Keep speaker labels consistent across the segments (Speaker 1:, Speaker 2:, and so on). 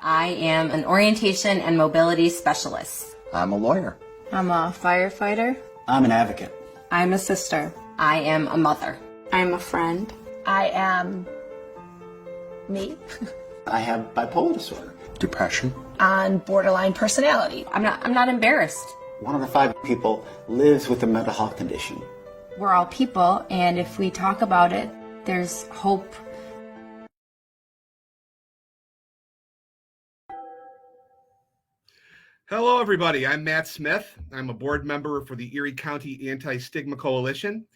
Speaker 1: I am an orientation and mobility specialist.
Speaker 2: I'm a lawyer.
Speaker 3: I'm a firefighter.
Speaker 4: I'm an advocate.
Speaker 5: I'm a sister.
Speaker 1: I am a mother.
Speaker 6: I'm a friend.
Speaker 7: I am me.
Speaker 4: I have bipolar disorder.
Speaker 2: Depression.
Speaker 7: On borderline personality.
Speaker 1: I'm not embarrassed.
Speaker 4: 1 out of 5 people lives with a mental health condition.
Speaker 3: We're all people, and if we talk about it, there's hope.
Speaker 8: Hello, everybody. I'm Matt Smith. I'm a board member for the Erie County Anti-Stigma Coalition.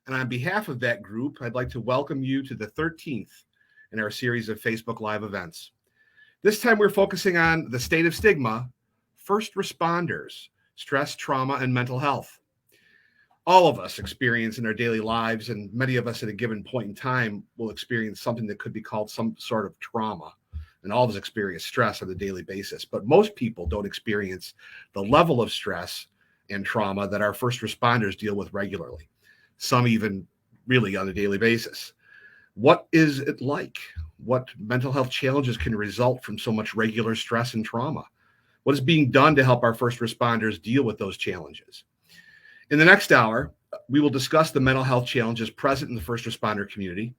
Speaker 8: And on behalf of that group, I'd like to welcome you to the 13th in our series of Facebook Live events. This time we're focusing on the state of stigma, first responders, stress, trauma, and mental health. All of us experience in our daily lives, and many of us at a given point in time will experience something that could be called some sort of trauma. And all of us experience stress on a daily basis. But most people don't experience the level of stress and trauma that our first responders deal with regularly, some even really on a daily basis. What is it like? What mental health challenges can result from so much regular stress and trauma? What is being done to help our first responders deal with those challenges? In the next hour, we will discuss the mental health challenges present in the first responder community,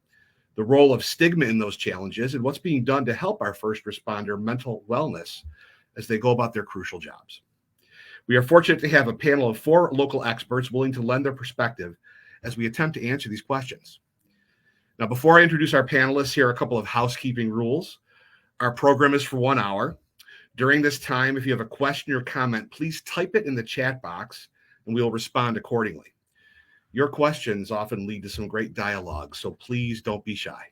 Speaker 8: the role of stigma in those challenges, and what's being done to help our first responder mental wellness as they go about their crucial jobs. We are fortunate to have a panel of 4 local experts willing to lend their perspective as we attempt to answer these questions. Now, before I introduce our panelists, here are a couple of housekeeping rules. Our program is for 1 hour. During this time, if you have a question or comment, please type it in the chat box and we will respond accordingly. Your questions often lead to some great dialogue, so please don't be shy.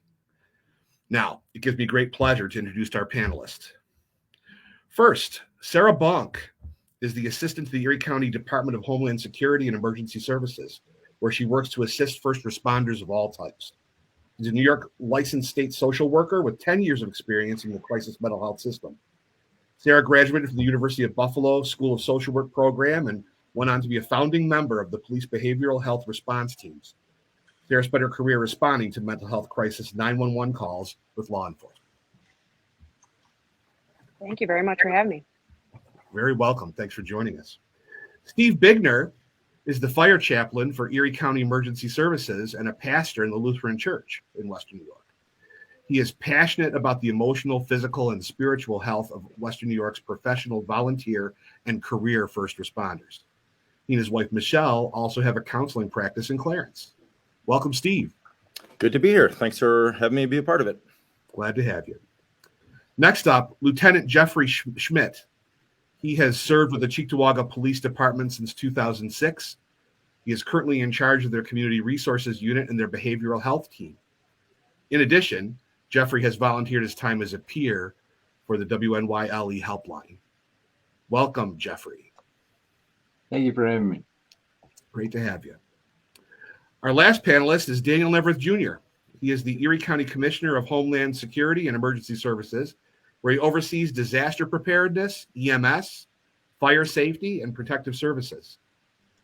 Speaker 8: Now, it gives me great pleasure to introduce our panelists. First, Sarah Bonk is the assistant to the Erie County Department of Homeland Security and Emergency Services, where she works to assist first responders of all types. She's a New York licensed state social worker with 10 years of experience in the crisis mental health system. Sarah graduated from the University of Buffalo School of Social Work program and went on to be a founding member of the police behavioral health response teams. Sarah spent her career responding to mental health crisis 911 calls with law enforcement.
Speaker 9: Thank you very much for having me.
Speaker 8: Very welcome. Thanks for joining us. Steve Biegner is the fire chaplain for Erie County Emergency Services and a pastor in the Lutheran Church in Western New York. He is passionate about the emotional, physical, and spiritual health of Western New York's professional, volunteer, and career first responders. He and his wife, Michelle, also have a counseling practice in Clarence. Welcome, Steve.
Speaker 10: Good to be here. Thanks for having me be a part of it.
Speaker 8: Glad to have you. Next up, Lieutenant Jeffrey Schmidt. He has served with the Cheektowaga Police Department since 2006. He is currently in charge of their Community Resources Unit and their Behavioral Health Team. In addition, Jeffrey has volunteered his time as a peer for the WNYLE Helpline. Welcome, Jeffrey.
Speaker 11: Thank you for having me.
Speaker 8: Great to have you. Our last panelist is Daniel Neaverth Jr. He is the Erie County Commissioner of Homeland Security and Emergency Services, where he oversees disaster preparedness, EMS, fire safety, and protective services.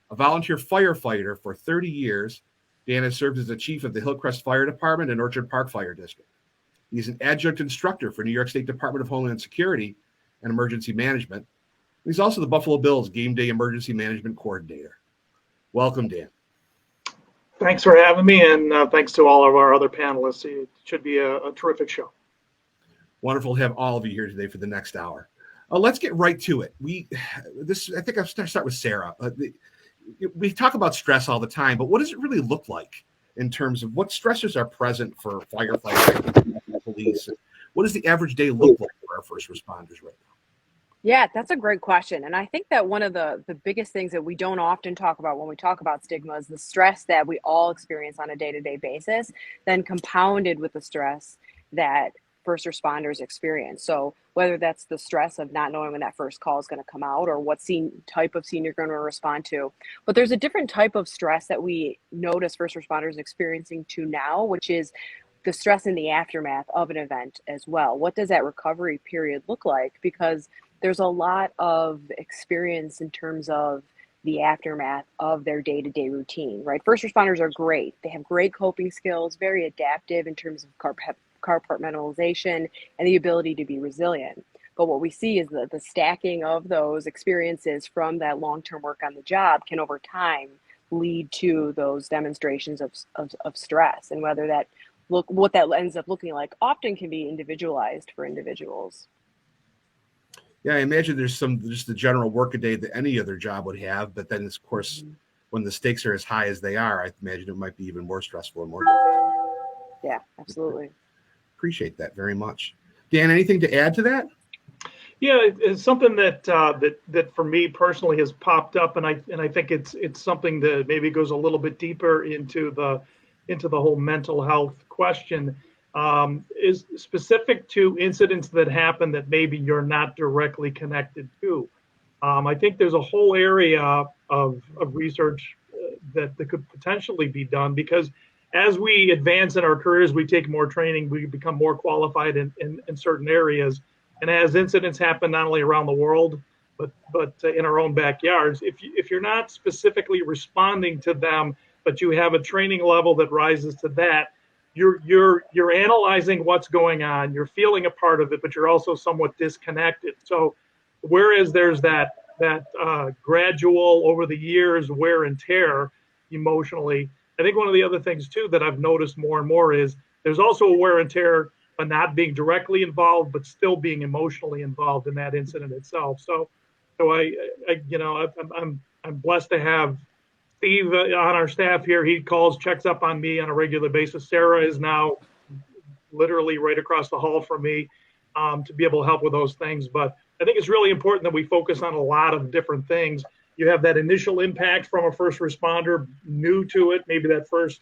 Speaker 8: A volunteer firefighter for 30 years, Dan has served as the chief of the Hillcrest Fire Department and Orchard Park Fire District. He's an adjunct instructor for New York State Department of Homeland Security and Emergency Management. He's also the Buffalo Bills Game Day Emergency Management Coordinator. Welcome, Dan.
Speaker 12: Thanks for having me, and thanks to all of our other panelists. It should be a terrific show.
Speaker 8: Wonderful to have all of you here today for the next hour. Let's get right to it. I think I'll start with Sarah. We talk about stress all the time, but what does it really look like in terms of what stressors are present for firefighters, police? What does the average day look like for our first responders right now?
Speaker 9: Yeah, that's a great question. And I think that one of the biggest things that we don't often talk about when we talk about stigma is the stress that we all experience on a day-to-day basis, then compounded with the stress that first responders experience. So whether that's the stress of not knowing when that first call is going to come out or what type of scene you're going to respond to. But there's a different type of stress that we notice first responders experiencing to now, which is the stress in the aftermath of an event as well. What does that recovery period look like? Because there's a lot of experience in terms of the aftermath of their day-to-day routine, right? First responders are great. They have great coping skills, very adaptive in terms of compartmentalization and the ability to be resilient. But what we see is that the stacking of those experiences from that long-term work on the job can over time lead to those demonstrations of stress, and whether that what that ends up looking like often can be individualized for individuals.
Speaker 8: Yeah, I imagine there's just the general workaday that any other job would have, but then of course, when the stakes are as high as they are, I imagine it might be even more stressful and more difficult.
Speaker 9: Yeah, absolutely.
Speaker 12: Appreciate
Speaker 8: that very much. Dan, anything to add to that?
Speaker 12: Yeah, it's something that that for me personally has popped up, and I think it's something that maybe goes a little bit deeper into the whole mental health question. Is specific to incidents that happen that maybe you're not directly connected to. I think there's a whole area of research that could potentially be done, because as we advance in our careers, we take more training, we become more qualified in certain areas. And as incidents happen not only around the world, but in our own backyards, if you're not specifically responding to them, but you have a training level that rises to that, you're analyzing what's going on, you're feeling a part of it, but you're also somewhat disconnected. So whereas there's that gradual over the years wear and tear emotionally, I think one of the other things too that I've noticed more and more is there's also a wear and tear by not being directly involved, but still being emotionally involved in that incident itself. So I'm blessed to have Steve on our staff here. He calls, checks up on me on a regular basis. Sarah is now literally right across the hall from me to be able to help with those things. But I think it's really important that we focus on a lot of different things. You have that initial impact from a first responder new to it, maybe that first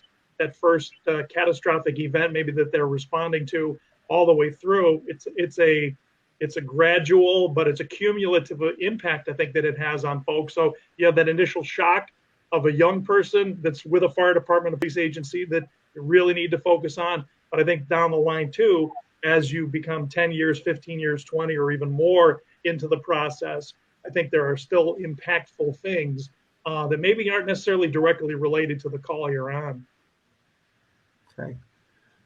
Speaker 12: catastrophic event, maybe that they're responding to all the way through. It's a gradual, but it's a cumulative impact, I think, that it has on folks. So you have that initial shock of a young person that's with a fire department, a police agency that you really need to focus on. But I think down the line too, as you become 10 years, 15 years, 20, or even more into the process, I think there are still impactful things that maybe aren't necessarily directly related to the call you're on.
Speaker 8: Okay.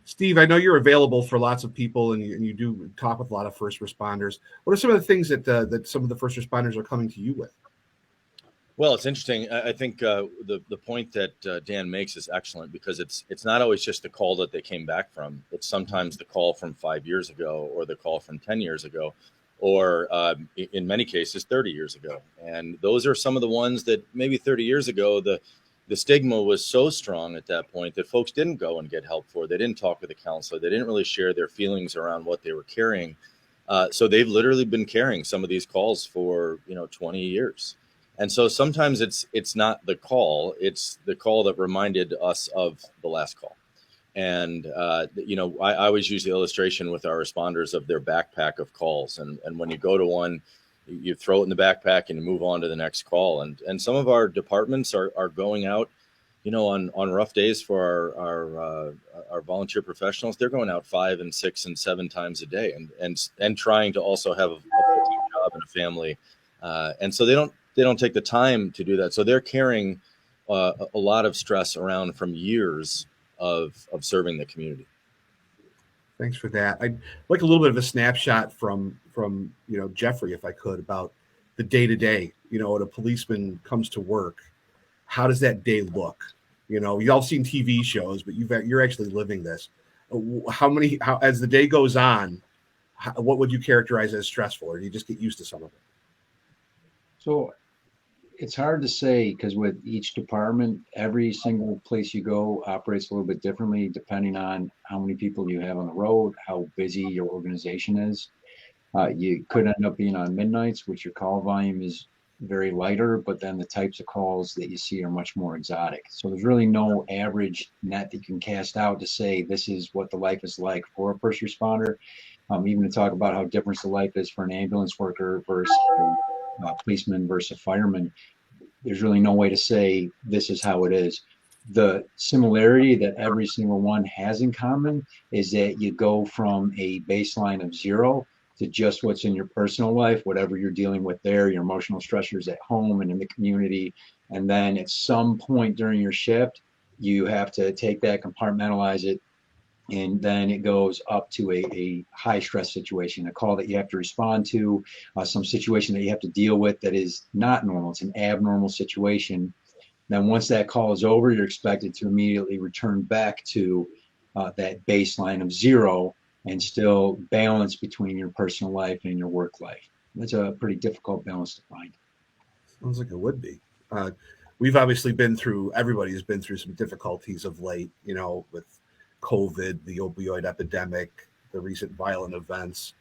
Speaker 8: Steve, I know you're available for lots of people, and you do talk with a lot of first responders. What are some of the things that some of the first responders are coming to you with?
Speaker 10: Well, it's interesting. I think the point that Dan makes is excellent, because it's not always just the call that they came back from. It's sometimes the call from 5 years ago, or the call from 10 years ago, or in many cases 30 years ago. And those are some of the ones that maybe 30 years ago, the stigma was so strong at that point that folks didn't go and get help for. They didn't talk with a counselor. They didn't really share their feelings around what they were carrying. So they've literally been carrying some of these calls for 20 years. And so sometimes it's not the call, it's the call that reminded us of the last call. And, I always use the illustration with our responders of their backpack of calls. And when you go to one, you throw it in the backpack and you move on to the next call. And some of our departments are going out, on rough days for our volunteer professionals. They're going out 5 and 6 and 7 times a day and trying to also have a full-time job and a family. And so they don't take the time to do that. So they're carrying a lot of stress around from years of serving the community.
Speaker 8: Thanks for that. I'd like a little bit of a snapshot from Jeffrey, if I could, about the day-to-day. When a policeman comes to work, how does that day look? You've all seen TV shows, but you're actually living this. How as the day goes on, what would you characterize as stressful, or do you just get used to some of it?
Speaker 11: So it's hard to say, because with each department, every single place you go operates a little bit differently depending on how many people you have on the road, how busy your organization is. You could end up being on midnights, which your call volume is very lighter, but then the types of calls that you see are much more exotic. So there's really no average net that you can cast out to say this is what the life is like for a first responder. Even to talk about how different the life is for an ambulance worker versus a policeman versus a fireman, there's really no way to say this is how it is. The similarity that every single one has in common is that you go from a baseline of 0 to just what's in your personal life, whatever you're dealing with there, your emotional stressors at home and in the community. And then at some point during your shift, you have to take that, compartmentalize it, And then it goes up to a high stress situation, a call that you have to respond to, some situation that you have to deal with that is not normal. It's an abnormal situation. Then once that call is over, you're expected to immediately return back to that baseline of 0 and still balance between your personal life and your work life. That's a pretty difficult balance to find.
Speaker 8: Sounds like it would be. We've obviously everybody's been through some difficulties of late, with COVID, the opioid epidemic, the recent violent events.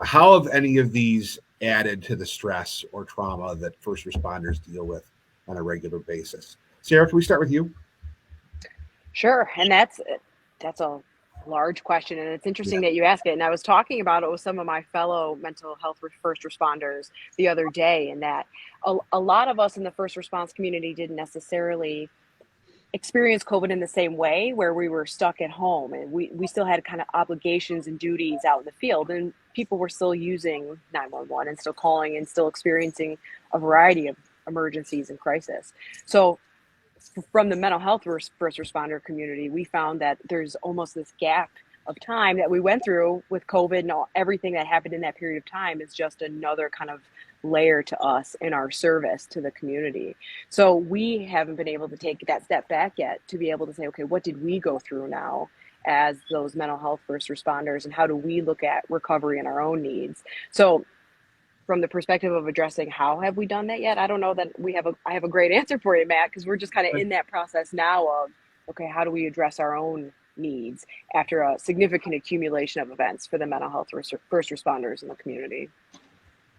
Speaker 8: How have any of these added to the stress or trauma that first responders deal with on a regular basis? Sarah, can we start with you?
Speaker 9: Sure, and that's a large question, and it's interesting that you ask it. And I was talking about it with some of my fellow mental health first responders the other day, and that a lot of us in the first response community didn't necessarily experience COVID in the same way, where we were stuck at home and we still had kind of obligations and duties out in the field, and people were still using 911 and still calling and still experiencing a variety of emergencies and crisis. So from the mental health first responder community, we found that there's almost this gap of time that we went through with COVID, and everything that happened in that period of time is just another kind of layer to us in our service to the community. So we haven't been able to take that step back yet to be able to say, okay, what did we go through now as those mental health first responders, and how do we look at recovery and our own needs? So from the perspective of addressing how have we done that yet, I don't know that I have a great answer for you, Matt, because we're just kind of in that process now of, okay, how do we address our own needs after a significant accumulation of events for the mental health first responders in the community.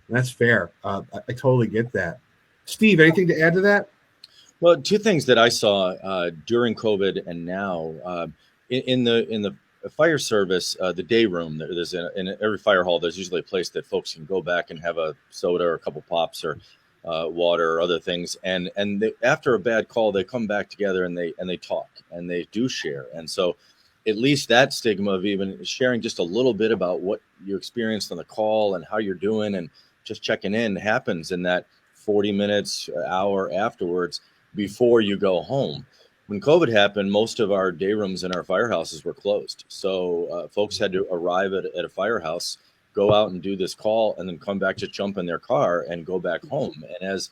Speaker 8: That's fair. I totally get that. Steve, anything to add to that?
Speaker 10: Well, two things that I saw during COVID and now in the fire service, the day room. There's in every fire hall. There's usually a place that folks can go back and have a soda or a couple pops or water or other things. And after a bad call, they come back together and they talk and they do share. And so, at least that stigma of even sharing just a little bit about what you experienced on the call and how you're doing and just checking in happens in that 40 minutes, hour afterwards before you go home. When COVID happened, most of our day rooms in our firehouses were closed. So folks had to arrive at a firehouse, go out and do this call, and then come back to jump in their car and go back home. And as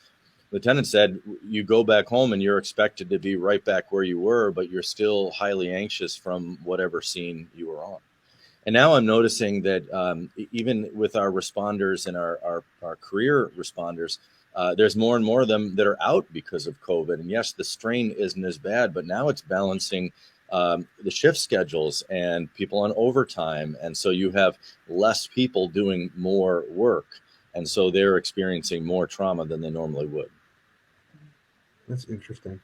Speaker 10: Lieutenant said, you go back home and you're expected to be right back where you were, but you're still highly anxious from whatever scene you were on. And now I'm noticing that even with our responders and our career responders, there's more and more of them that are out because of COVID. And yes, the strain isn't as bad, but now it's balancing the shift schedules and people on overtime. And so you have less people doing more work. And so they're experiencing more trauma than they normally would.
Speaker 8: That's interesting.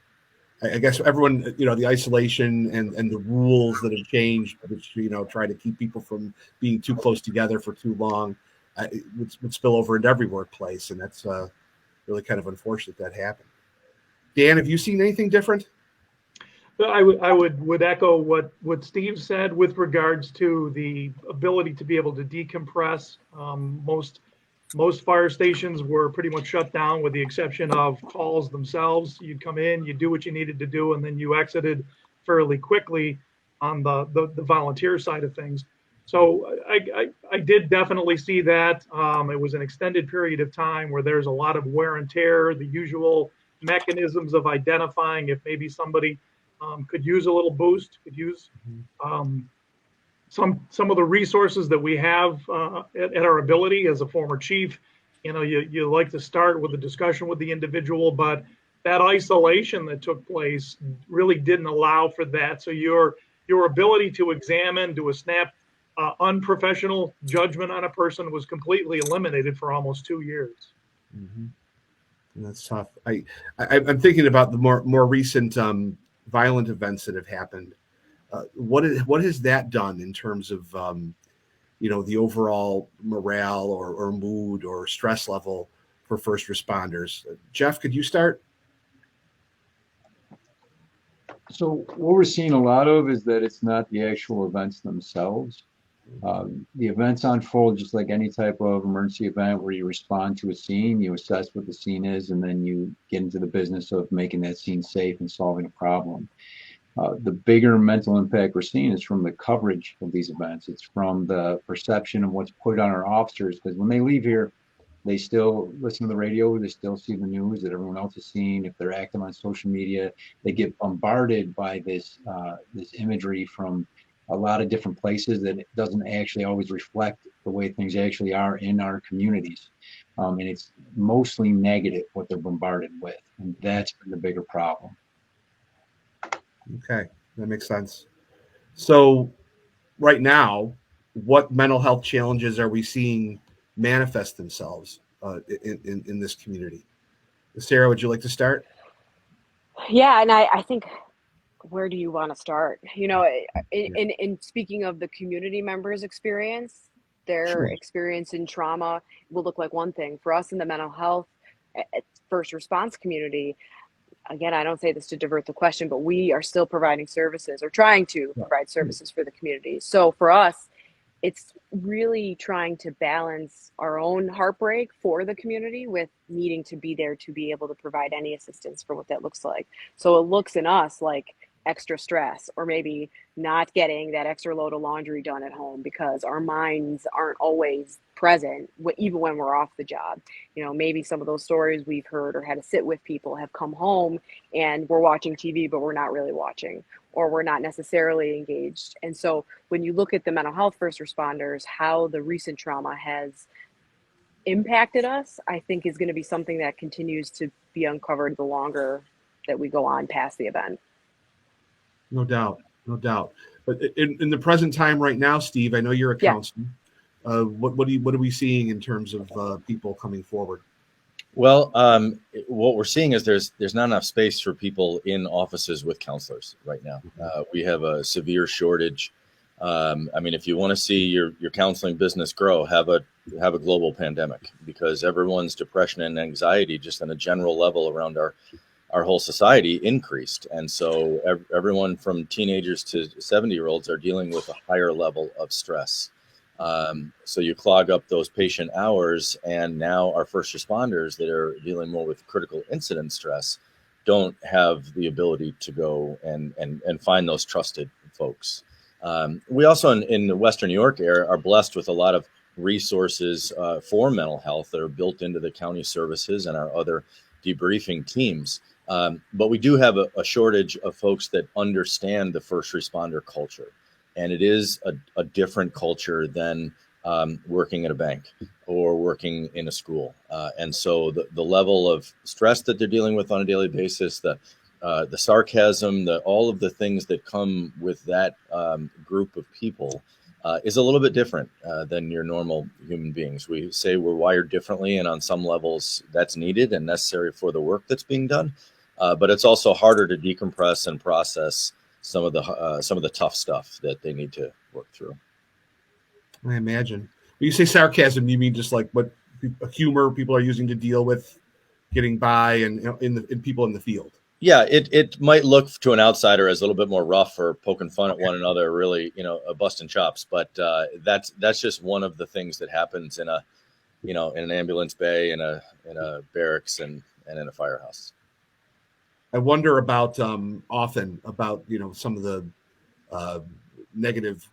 Speaker 8: I guess everyone, the isolation and the rules that have changed, which, try to keep people from being too close together for too long, would spill over into every workplace. And that's really kind of unfortunate that happened. Dan, have you seen anything different?
Speaker 12: I would echo what Steve said with regards to the ability to be able to decompress. Most fire stations were pretty much shut down with the exception of calls themselves. You'd come in, you do what you needed to do, and then you exited fairly quickly on the volunteer side of things. So I did definitely see that. It was an extended period of time where there's a lot of wear and tear, the usual mechanisms of identifying if maybe somebody could use a little boost, could use some of the resources that we have at our ability. As a former chief, you like to start with a discussion with the individual, but that isolation that took place really didn't allow for that. So your ability to examine, do a snap unprofessional judgment on a person was completely eliminated for almost 2 years.
Speaker 8: Mm-hmm. That's tough. I'm thinking about the more recent violent events that have happened. What has that done in terms of the overall morale or mood or stress level for first responders? Jeff, could you start?
Speaker 11: So what we're seeing a lot of is that it's not the actual events themselves. The events unfold just like any type of emergency event where you respond to a scene, you assess what the scene is, and then you get into the business of making that scene safe and solving a problem. The bigger mental impact we're seeing is from the coverage of these events. It's from the perception of what's put on our officers, because when they leave here, they still listen to the radio, they still see the news that everyone else is seeing. If they're active on social media, they get bombarded by this imagery from a lot of different places that it doesn't actually always reflect the way things actually are in our communities. And it's mostly negative what they're bombarded with. And that's been the bigger problem.
Speaker 8: Okay, that makes sense. So right now, what mental health challenges are we seeing manifest themselves in this community? Sarah, would you like to start?
Speaker 9: Yeah, and I think, where do you want to start? In speaking of the community members' experience, their experience in trauma will look like one thing. For us in the mental health first response community, again, I don't say this to divert the question, but we are still providing services or trying to provide services for the community. So for us, it's really trying to balance our own heartbreak for the community with needing to be there to be able to provide any assistance for what that looks like. So it looks in us like extra stress, or maybe not getting that extra load of laundry done at home because our minds aren't always present, even when we're off the job. Maybe some of those stories we've heard or had to sit with people have come home and we're watching TV, but we're not really watching, or we're not necessarily engaged. And so when you look at the mental health first responders, how the recent trauma has impacted us, I think is going to be something that continues to be uncovered the longer that we go on past the event.
Speaker 8: No doubt. But in the present time right now, Steve, I know you're a counselor. What are we seeing in terms of people coming forward?
Speaker 10: Well, what we're seeing is there's not enough space for people in offices with counselors right now. We have a severe shortage. If you want to see your counseling business grow, have a global pandemic, because everyone's depression and anxiety, just on a general level around our whole society, increased. And so everyone from teenagers to 70-year-olds are dealing with a higher level of stress. So you clog up those patient hours, and now our first responders that are dealing more with critical incident stress don't have the ability to go and find those trusted folks. We also in the Western New York area are blessed with a lot of resources for mental health that are built into the county services and our other debriefing teams. But we do have a shortage of folks that understand the first responder culture. And it is a different culture than working at a bank or working in a school. And so the level of stress that they're dealing with on a daily basis, the sarcasm, all of the things that come with that group of people is a little bit different than your normal human beings. We say we're wired differently, and on some levels that's needed and necessary for the work that's being done. But it's also harder to decompress and process some of the tough stuff that they need to work through.
Speaker 8: I imagine. When you say sarcasm, you mean just like what humor people are using to deal with getting by and in people in the field?
Speaker 10: Yeah, it might look to an outsider as a little bit more rough or poking fun at one another, really, busting chops. But that's just one of the things that happens in an ambulance bay, in a barracks, and in a firehouse.
Speaker 8: I wonder about often about some of the negative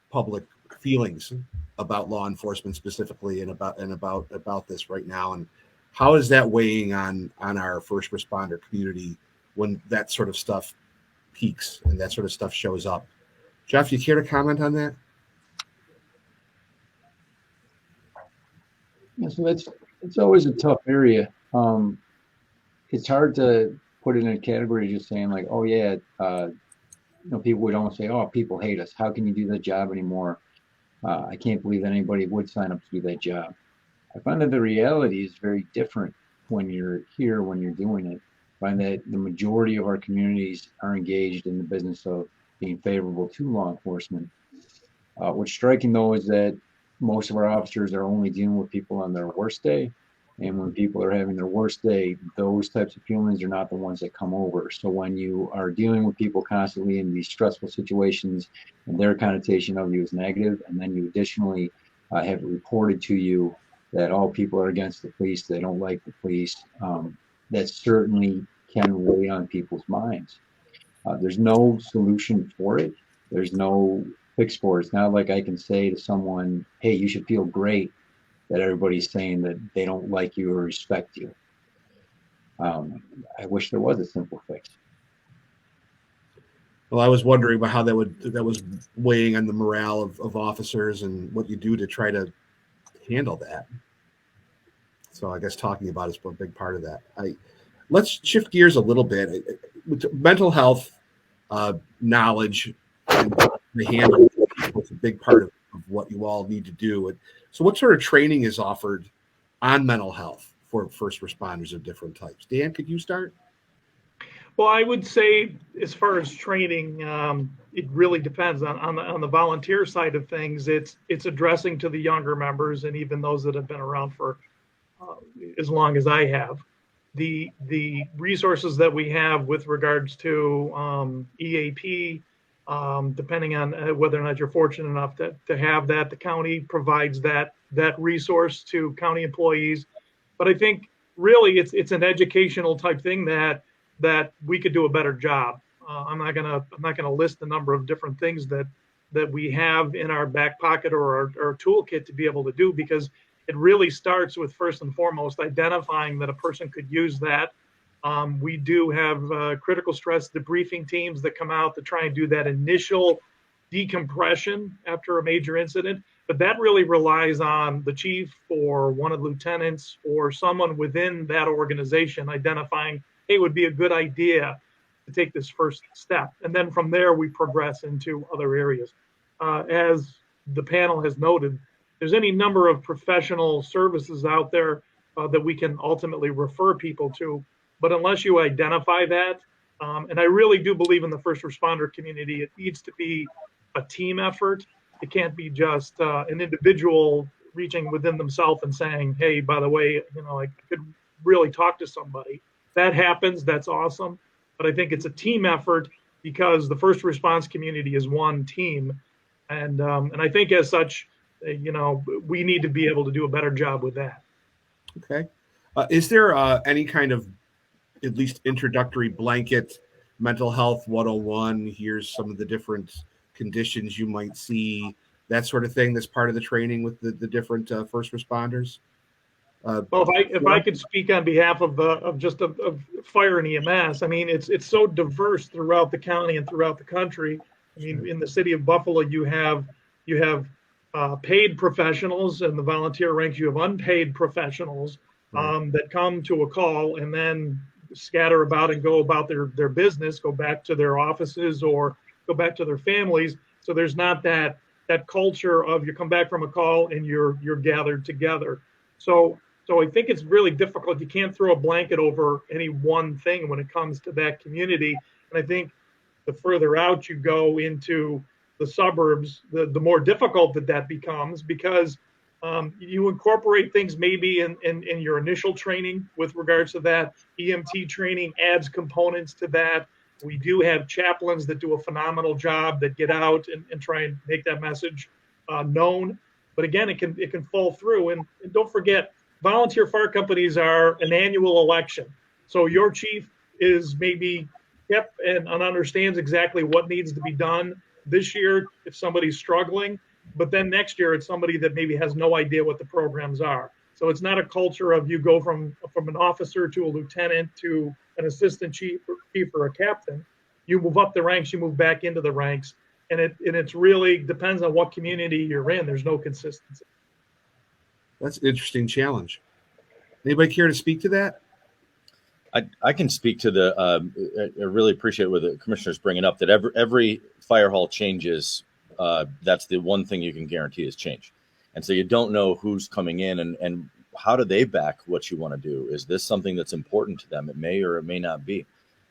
Speaker 8: public feelings about law enforcement specifically, and about this right now, and how is that weighing on our first responder community when that sort of stuff peaks and that sort of stuff shows up? Jeff, you care to comment on that?
Speaker 11: Yeah, so it's always a tough area. It's hard to put it in a category just saying like, oh yeah, people would almost say, oh, people hate us. How can you do that job anymore? I can't believe that anybody would sign up to do that job. I find that the reality is very different when you're here, when you're doing it. I find that the majority of our communities are engaged in the business of being favorable to law enforcement. What's striking though is that most of our officers are only dealing with people on their worst day. And when people are having their worst day, those types of feelings are not the ones that come over. So when you are dealing with people constantly in these stressful situations and their connotation of you is negative, and then you additionally have it reported to you that all people are against the police, they don't like the police, that certainly can weigh on people's minds. There's no solution for it. There's no fix for it. It's not like I can say to someone, hey, you should feel great that everybody's saying that they don't like you or respect you. I wish there was a simple fix.
Speaker 8: Well, I was wondering about how that was weighing on the morale of officers and what you do to try to handle that. So I guess talking about is a big part of that. Let's shift gears a little bit. Mental health knowledge and the handle is a big part of what you all need to do. So what sort of training is offered on mental health for first responders of different types? Dan, could you start?
Speaker 12: Well, I would say as far as training, it really depends on the volunteer side of things. It's addressing to the younger members and even those that have been around for as long as I have. The resources that we have with regards to EAP, depending on whether or not you're fortunate enough to have that, the county provides that resource to county employees. But I think really it's an educational type thing that we could do a better job. I'm not gonna list the number of different things that we have in our back pocket or our toolkit to be able to do, because it really starts with, first and foremost, identifying that a person could use that. We do have critical stress debriefing teams that come out to try and do that initial decompression after a major incident. But that really relies on the chief or one of the lieutenants or someone within that organization identifying, hey, it would be a good idea to take this first step. And then from there, we progress into other areas. As the panel has noted, there's any number of professional services out there that we can ultimately refer people to. But unless you identify that, and I really do believe in the first responder community, it needs to be a team effort. It can't be just an individual reaching within themselves and saying, hey, by the way, I could really talk to somebody. That happens, that's awesome. But I think it's a team effort because the first response community is one team. And I think as such, we need to be able to do a better job with that.
Speaker 8: Okay. Is there any kind of at least introductory blanket mental health 101? Here's some of the different conditions you might see, that sort of thing, that's part of the training with the different first responders?
Speaker 12: Well, if I could speak on behalf of fire and EMS, I mean, it's so diverse throughout the county and throughout the country. I mean, in the city of Buffalo, you have paid professionals, and the volunteer ranks, you have unpaid professionals that come to a call and then scatter about and go about their business, go back to their offices or go back to their families. So there's not that culture of you come back from a call and you're gathered together. So I think it's really difficult. You can't throw a blanket over any one thing when it comes to that community. And I think the further out you go into the suburbs, the more difficult that becomes, because you incorporate things maybe in your initial training with regards to that. EMT training adds components to that. We do have chaplains that do a phenomenal job that get out and try and make that message known. But again, it can fall through. And don't forget, volunteer fire companies are an annual election. So your chief is maybe hip and understands exactly what needs to be done this year if somebody's struggling. But then next year, it's somebody that maybe has no idea what the programs are. So it's not a culture of you go from an officer to a lieutenant to an assistant chief or a captain. You move up the ranks, you move back into the ranks. And it's really depends on what community you're in. There's no consistency.
Speaker 8: That's an interesting challenge. Anybody care to speak to that?
Speaker 10: I can speak to I really appreciate what the commissioner's bringing up, that every fire hall changes. That's the one thing you can guarantee is change. And so you don't know who's coming in and how do they back what you want to do? Is this something that's important to them? It may or it may not be.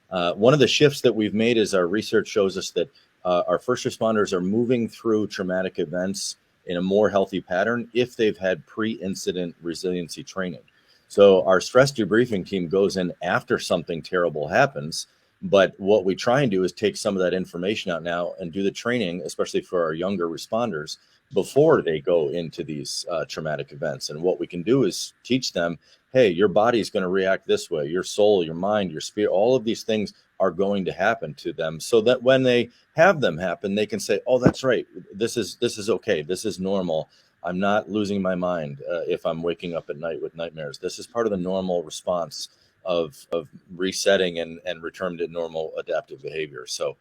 Speaker 10: One of the shifts that we've made is our research shows us that our first responders are moving through traumatic events in a more healthy pattern if they've had pre-incident resiliency training. So our stress debriefing team goes in after something terrible happens. But what we try and do is take some of that information out now and do the training, especially for our younger responders, before they go into these traumatic events. And what we can do is teach them, hey, your body is going to react this way, your soul, your mind, your spirit, all of these things are going to happen to them, so that when they have them happen, they can say, oh, that's right, this is okay, this is normal. I'm not losing my mind if I'm waking up at night with nightmares. This is part of the normal response of resetting and return to normal adaptive behavior. So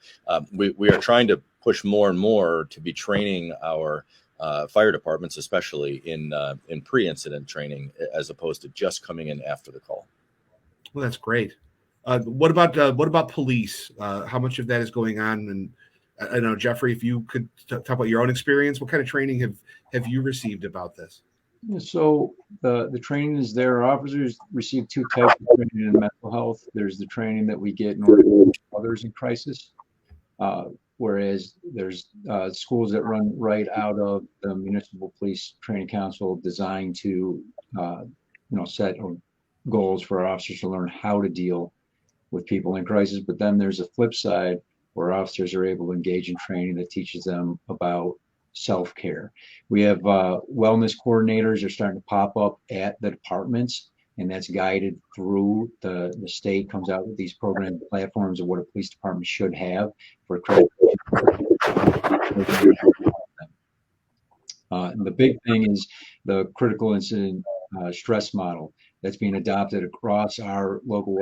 Speaker 10: we are trying to push more and more to be training our fire departments, especially in pre-incident training, as opposed to just coming in after the call.
Speaker 8: Well, that's great. What about police? How much of that is going on? And I know, Jeffrey, if you could talk about your own experience, what kind of training have you received about this?
Speaker 11: So the training is there. Officers receive two types of training in mental health. There's the training that we get in order to help others in crisis, whereas there's schools that run right out of the Municipal Police Training Council, designed to set goals for our officers to learn how to deal with people in crisis. But then there's a flip side where officers are able to engage in training that teaches them about self-care. We have wellness coordinators are starting to pop up at the departments, and that's guided through the state comes out with these program platforms of what a police department should have for credit. The big thing is the critical incident stress model that's being adopted across our local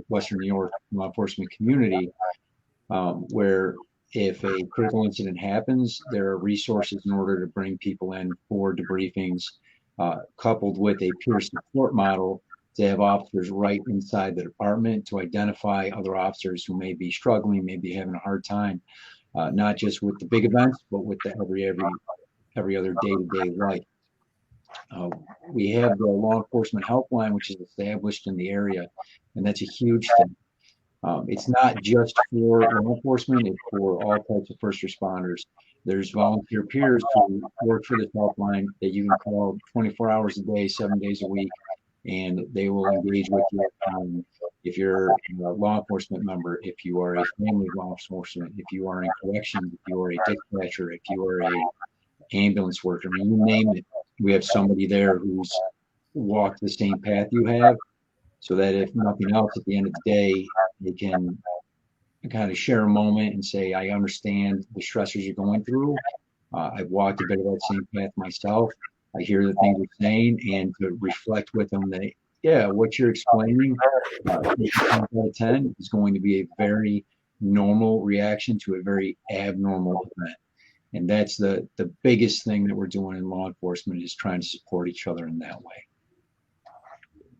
Speaker 11: Western New York law enforcement community, where if a critical incident happens, there are resources in order to bring people in for debriefings, coupled with a peer support model to have officers right inside the department to identify other officers who may be struggling, may be having a hard time, not just with the big events, but with the every other day-to-day life. We have the Law Enforcement Helpline, which is established in the area, and that's a huge thing. It's not just for law enforcement, it's for all types of first responders. There's volunteer peers who work for this helpline that you can call 24 hours a day, 7 days a week, and they will engage with you. If you're a law enforcement member, if you are a family law enforcement, if you are in corrections, if you are a dispatcher, if you are a ambulance worker, I mean, you name it, we have somebody there who's walked the same path you have, so that if nothing else, at the end of the day, they can kind of share a moment and say, I understand the stressors you're going through. I've walked a bit of that same path myself. I hear the things you're saying, and to reflect with them that, yeah, what you're explaining, 10 out of 10 is going to be a very normal reaction to a very abnormal event. And that's the biggest thing that we're doing in law enforcement, is trying to support each other in that way.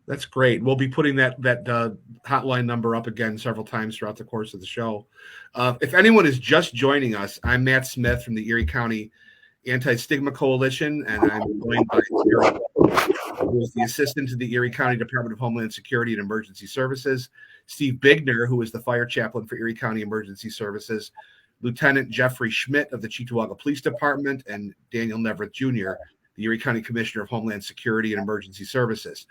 Speaker 8: That's great. We'll be putting that hotline number up again several times throughout the course of the show. If anyone is just joining us, I'm Matt Smith from the Erie County Anti-Stigma Coalition, and I'm joined by Sarah, who is the assistant to the Erie County Department of Homeland Security and Emergency Services, Steve Biegner, who is the fire chaplain for Erie County Emergency Services, Lieutenant Jeffrey Schmidt of the Cheektowaga Police Department, and Daniel Neaverth Jr., the Erie County Commissioner of Homeland Security and Emergency Services.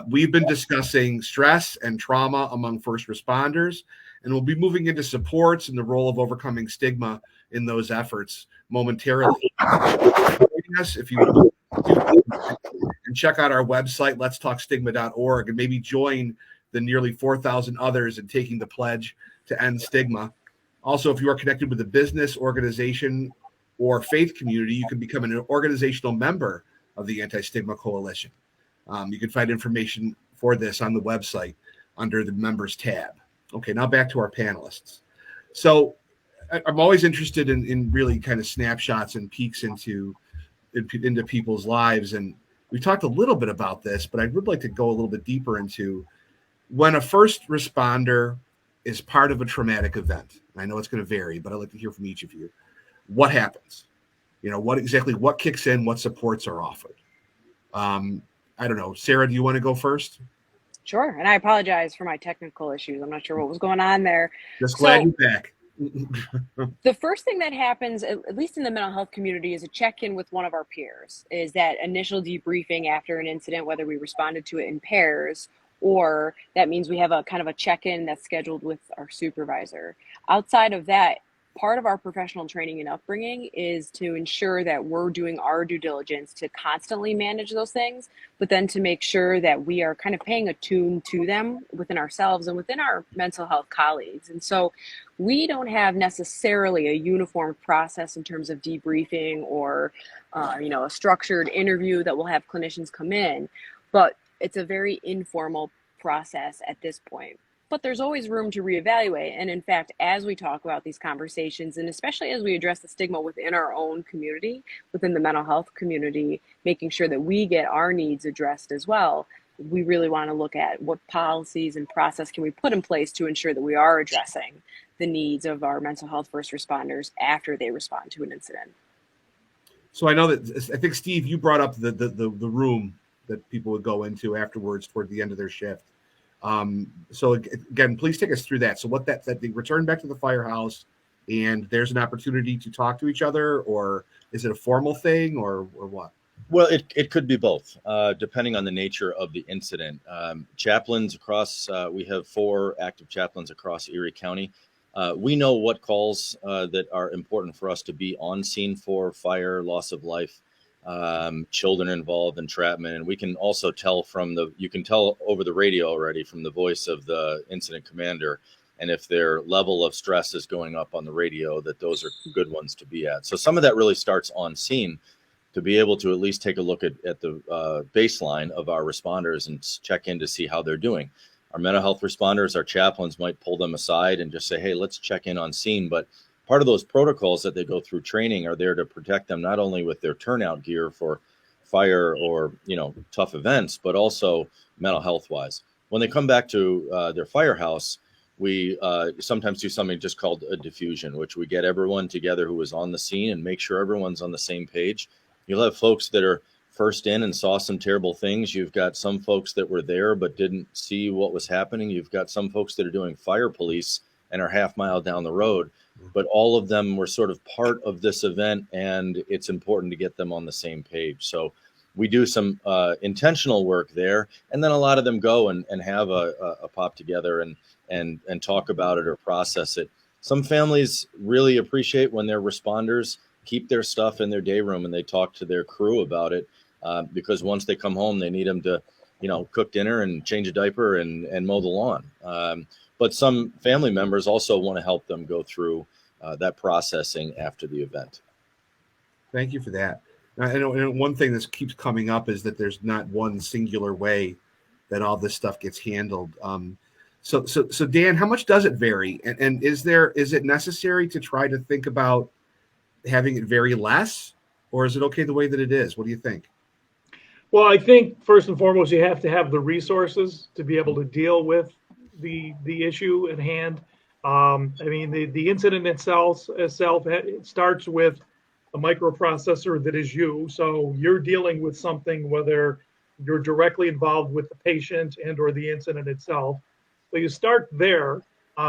Speaker 8: We've been discussing stress and trauma among first responders, and we'll be moving into supports and the role of overcoming stigma in those efforts momentarily. If you and check out our website, letstalkstigma.org, and maybe join the nearly 4,000 others in taking the pledge to end stigma. Also, if you are connected with a business, organization, or faith community, you can become an organizational member of the Anti-Stigma Coalition. You can find information for this on the website under the members tab. Okay, now back to our panelists. So I'm always interested in really kind of snapshots and peeks into people's lives. And we talked a little bit about this, but I would like to go a little bit deeper into when a first responder is part of a traumatic event. I know it's going to vary, but I'd like to hear from each of you. What happens? What kicks in, what supports are offered? I don't know. Sarah, do you want to go first?
Speaker 9: Sure. And I apologize for my technical issues. I'm not sure what was going on there.
Speaker 8: Just glad you're back.
Speaker 9: The first thing that happens, at least in the mental health community, is a check-in with one of our peers. Is that initial debriefing after an incident, whether we responded to it in pairs, or that means we have a kind of a check-in that's scheduled with our supervisor. Outside of that, part of our professional training and upbringing is to ensure that we're doing our due diligence to constantly manage those things, but then to make sure that we are kind of paying attuned to them within ourselves and within our mental health colleagues. And so we don't have necessarily a uniform process in terms of debriefing or, a structured interview that will have clinicians come in, but it's a very informal process at this point. But there's always room to reevaluate. And in fact, as we talk about these conversations, and especially as we address the stigma within our own community, within the mental health community, making sure that we get our needs addressed as well, we really want to look at what policies and process can we put in place to ensure that we are addressing the needs of our mental health first responders after they respond to an incident.
Speaker 8: So I know that, I think, Steve, you brought up the room that people would go into afterwards toward the end of their shift. So again, please take us through that. So what that they return back to the firehouse and there's an opportunity to talk to each other, or is it a formal thing or what?
Speaker 10: Well, it could be both, depending on the nature of the incident. Chaplains across, we have 4 active chaplains across Erie County. We know what calls that are important for us to be on scene for: fire, loss of life, children involved, entrapment. And we can also tell you can tell over the radio already from the voice of the incident commander. And if their level of stress is going up on the radio, that those are good ones to be at. So some of that really starts on scene, to be able to at least take a look at the baseline of our responders and check in to see how they're doing. Our mental health responders, our chaplains might pull them aside and just say, hey, let's check in on scene. But part of those protocols that they go through training are there to protect them, not only with their turnout gear for fire or, tough events, but also mental health wise. When they come back to their firehouse, we sometimes do something just called a diffusion, which we get everyone together who is on the scene and make sure everyone's on the same page. You'll have folks that are first in and saw some terrible things. You've got some folks that were there but didn't see what was happening. You've got some folks that are doing fire police and are half mile down the road. But all of them were sort of part of this event, and it's important to get them on the same page. So we do some intentional work there, and then a lot of them go and have a pop together and talk about it or process it. Some families really appreciate when their responders keep their stuff in their day room and they talk to their crew about it, because once they come home, they need them to, cook dinner and change a diaper and mow the lawn. But some family members also want to help them go through that processing after the event.
Speaker 8: Thank you for that. I know one thing that keeps coming up is that there's not one singular way that all this stuff gets handled. So Dan, how much does it vary? And is it necessary to try to think about having it vary less, or is it okay the way that it is? What do you think?
Speaker 12: Well, I think first and foremost, you have to have the resources to be able to deal with the issue at hand. The incident itself it starts with a microprocessor that is you. So you're dealing with something, whether you're directly involved with the patient and or the incident itself. So you start there.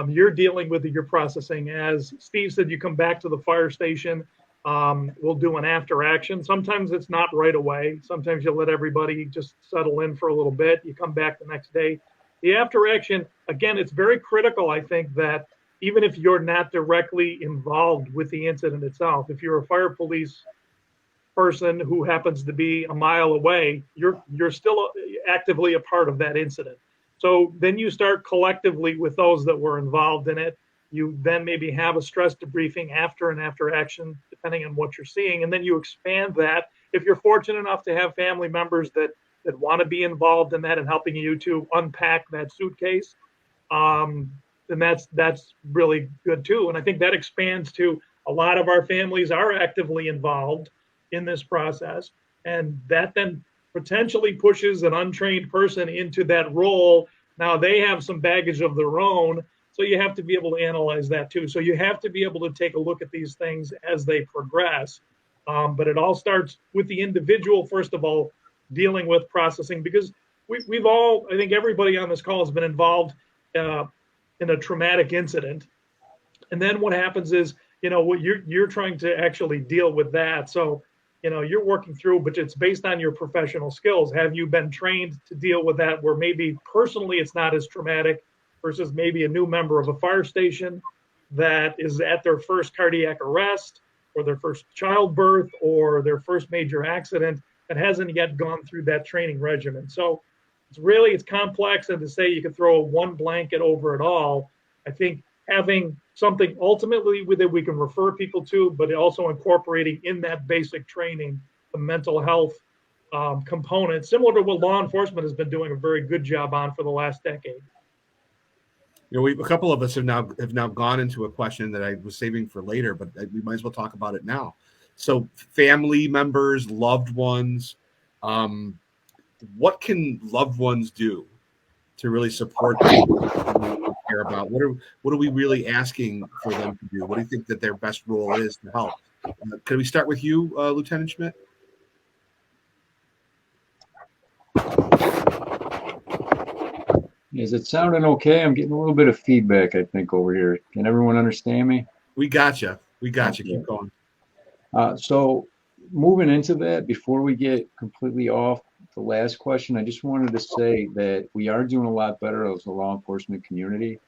Speaker 12: You're dealing with your processing. As Steve said, you come back to the fire station. We'll do an after action. Sometimes it's not right away. Sometimes you let everybody just settle in for a little bit. You come back the next day. The after action, again, it's very critical, I think, that even if you're not directly involved with the incident itself, if you're a fire police person who happens to be a mile away, you're still actively a part of that incident. So then you start collectively with those that were involved in it. You then maybe have a stress debriefing after and after action, depending on what you're seeing. And then you expand that. If you're fortunate enough to have family members that want to be involved in that and helping you to unpack that suitcase, then that's really good too. And I think that expands to a lot of our families are actively involved in this process. And that then potentially pushes an untrained person into that role. Now they have some baggage of their own, so you have to be able to analyze that too. So you have to be able to take a look at these things as they progress. But it all starts with the individual, first of all, dealing with processing, because we've all, I think everybody on this call has been involved in a traumatic incident. And then what happens is, what you're trying to actually deal with that. So you're working through, but it's based on your professional skills. Have you been trained to deal with that where maybe personally it's not as traumatic versus maybe a new member of a fire station that is at their first cardiac arrest or their first childbirth or their first major accident that hasn't yet gone through that training regimen. So it's complex, and to say you could throw one blanket over it all, I think having something ultimately that we can refer people to, but also incorporating in that basic training the mental health component, similar to what law enforcement has been doing a very good job on for the last decade.
Speaker 8: You know, a couple of us have now gone into a question that I was saving for later, but we might as well talk about it now. So, family members, loved ones, what can loved ones do to really support people we care about? What are we really asking for them to do? What do you think that their best role is to help? Could we start with you, Lieutenant Schmidt?
Speaker 11: Is it sounding okay? I'm getting a little bit of feedback, I think, over here. Can everyone understand me?
Speaker 8: We got you. We got you. Keep going.
Speaker 11: So moving into that, before we get completely off the last question, I just wanted to say that we are doing a lot better as a law enforcement community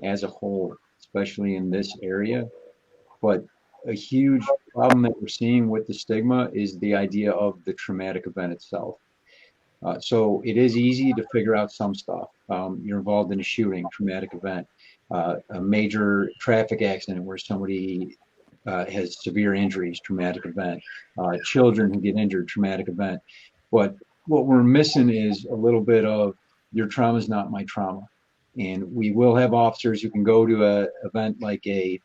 Speaker 11: as a whole, especially in this area. But a huge problem that we're seeing with the stigma is the idea of the traumatic event itself. So it is easy to figure out some stuff. You're involved in a shooting, traumatic event, a major traffic accident where somebody has severe injuries, traumatic event, children who get injured, traumatic event. But what we're missing is a little bit of your trauma is not my trauma. And we will have officers who can go to an event like a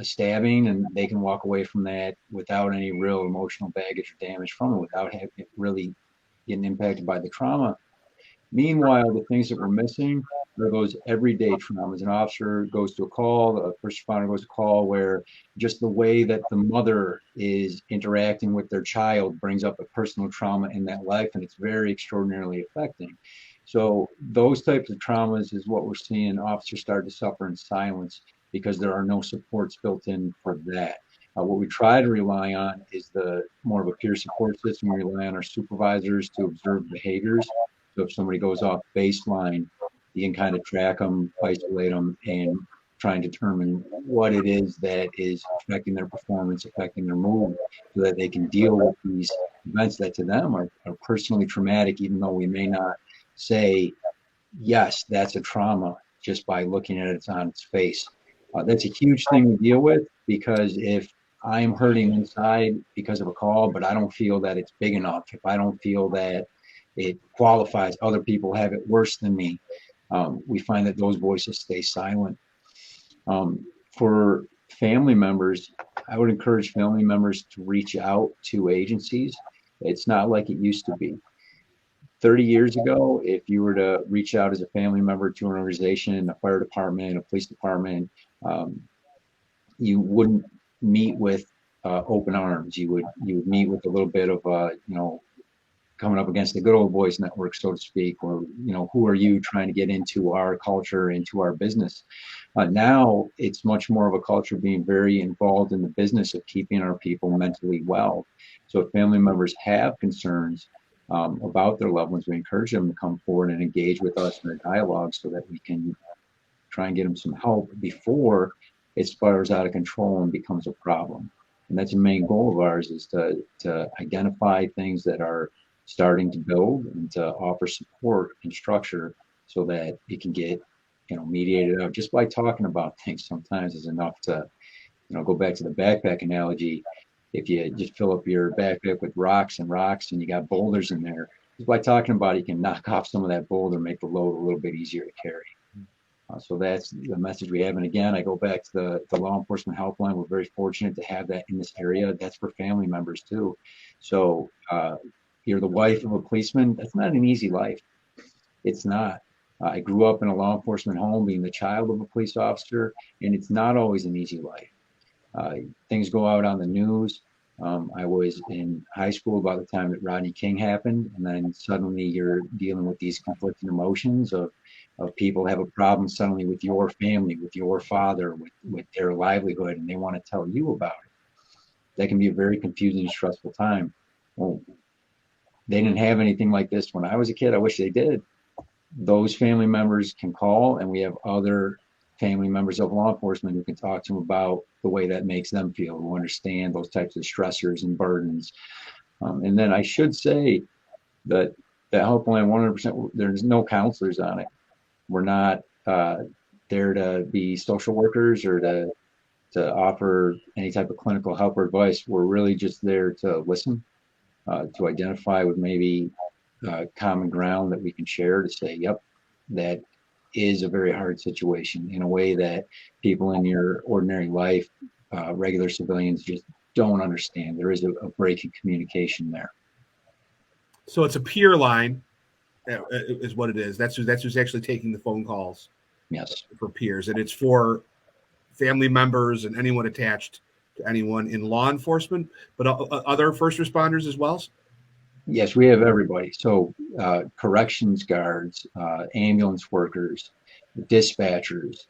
Speaker 11: stabbing, and they can walk away from that without any real emotional baggage or damage from it, without having it really getting impacted by the trauma. Meanwhile, the things that we're missing are those everyday traumas. An officer goes to a call, a first responder goes to a call where just the way that the mother is interacting with their child brings up a personal trauma in that life, and it's very extraordinarily affecting. So those types of traumas is what we're seeing officers start to suffer in silence because there are no supports built in for that. What we try to rely on is the more of a peer support system. We rely on our supervisors to observe behaviors. So if somebody goes off baseline, you can kind of track them, isolate them, and try and determine what it is that is affecting their performance, affecting their mood, so that they can deal with these events that to them are personally traumatic, even though we may not say, yes, that's a trauma just by looking at it on its face. That's a huge thing to deal with, because if I'm hurting inside because of a call, but I don't feel that it's big enough, if I don't feel that it qualifies, other people have it worse than me, we find that those voices stay silent. For family members, I would encourage family members to reach out to agencies. It's not like it used to be. 30 years ago, if you were to reach out as a family member to an organization, a fire department, a police department, you wouldn't meet with open arms. You would meet with a little bit of coming up against the good old boys network, so to speak, or who are you trying to get into our culture, into our business? Now it's much more of a culture being very involved in the business of keeping our people mentally well. So if family members have concerns about their loved ones, we encourage them to come forward and engage with us in a dialogue so that we can try and get them some help before it spirals out of control and becomes a problem. And that's the main goal of ours, is to identify things that are starting to build and to offer support and structure so that it can get mediated out. Just by talking about things sometimes is enough to go back to the backpack analogy. If you just fill up your backpack with rocks and you got boulders in there, just by talking about it, you can knock off some of that boulder, make the load a little bit easier to carry. So that's the message we have. And again, I go back to the law enforcement helpline. We're very fortunate to have that in this area. That's for family members too. So you're the wife of a policeman. That's not an easy life. It's not. I grew up in a law enforcement home, being the child of a police officer, and it's not always an easy life. Things go out on the news. I was in high school about the time that Rodney King happened, and then suddenly you're dealing with these conflicting emotions of people have a problem suddenly with your family, with your father, with their livelihood, and they want to tell you about it. That can be a very confusing and stressful time. Well, they didn't have anything like this when I was a kid. I wish they did. Those family members can call, and we have other family members of law enforcement who can talk to them about the way that makes them feel, who understand those types of stressors and burdens. And then I should say that that helpline 100%, there's no counselors on it. We're not there to be social workers or to offer any type of clinical help or advice. We're really just there to listen, to identify with maybe common ground that we can share to say, yep, that is a very hard situation in a way that people in your ordinary life, regular civilians, just don't understand. There is a break in communication there.
Speaker 8: So it's a peer line, is what it is. That's who's actually taking the phone calls.
Speaker 11: Yes.
Speaker 8: For peers, and it's for family members and anyone attached to anyone in law enforcement, but other first responders as well.
Speaker 11: Yes, we have everybody. So corrections guards, ambulance workers, dispatchers,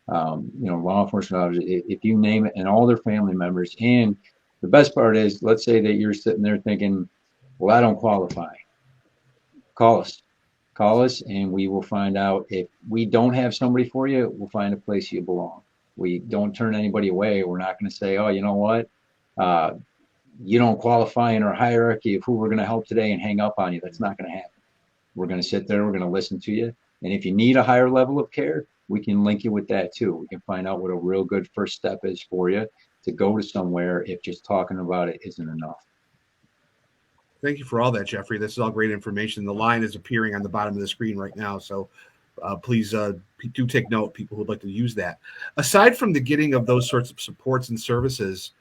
Speaker 11: law enforcement officers, if you name it, and all their family members. And the best part is, let's say that you're sitting there thinking, well, I don't qualify. Call us and we will find out. If we don't have somebody for you, we'll find a place you belong. We don't turn anybody away. We're not going to say, oh, you know what? You don't qualify in our hierarchy of who we're going to help today and hang up on you. That's not going to happen. We're going to sit there. We're going to listen to you. And if you need a higher level of care, we can link you with that too. We can find out what a real good first step is for you to go to somewhere if just talking about it isn't enough.
Speaker 8: Thank you for all that, Jeffrey. This is all great information. The line is appearing on the bottom of the screen right now. So please do take note, people who would like to use that. Aside from the getting of those sorts of supports and services,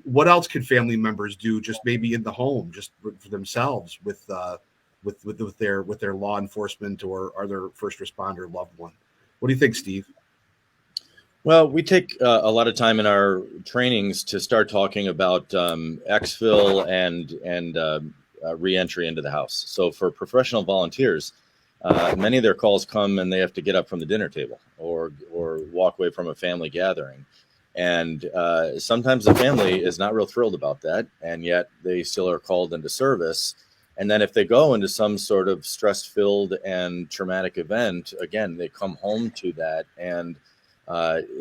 Speaker 8: what else could family members do, just maybe in the home, just for themselves with their law enforcement or other first responder loved one? What do you think, Steve?
Speaker 10: Well, we take a lot of time in our trainings to start talking about exfil and re-entry into the house. So for professional volunteers, many of their calls come and they have to get up from the dinner table or walk away from a family gathering. And sometimes the family is not real thrilled about that, and yet they still are called into service. And then if they go into some sort of stress-filled and traumatic event, again, they come home to that. And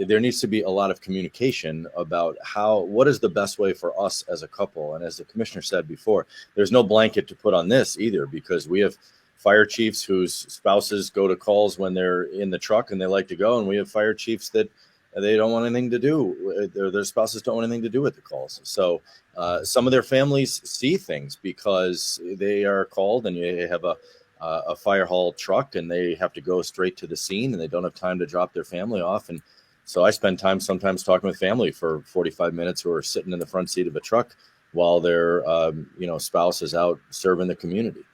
Speaker 10: there needs to be a lot of communication about what is the best way for us as a couple. And as the commissioner said before, there's no blanket to put on this either, because we have fire chiefs whose spouses go to calls when they're in the truck and they like to go. And we have fire chiefs that they don't want anything to do. Their spouses don't want anything to do with the calls. So some of their families see things because they are called and you have a fire hall truck and they have to go straight to the scene and they don't have time to drop their family off. And so I spend time sometimes talking with family for 45 minutes who are sitting in the front seat of a truck while their spouse is out serving the community.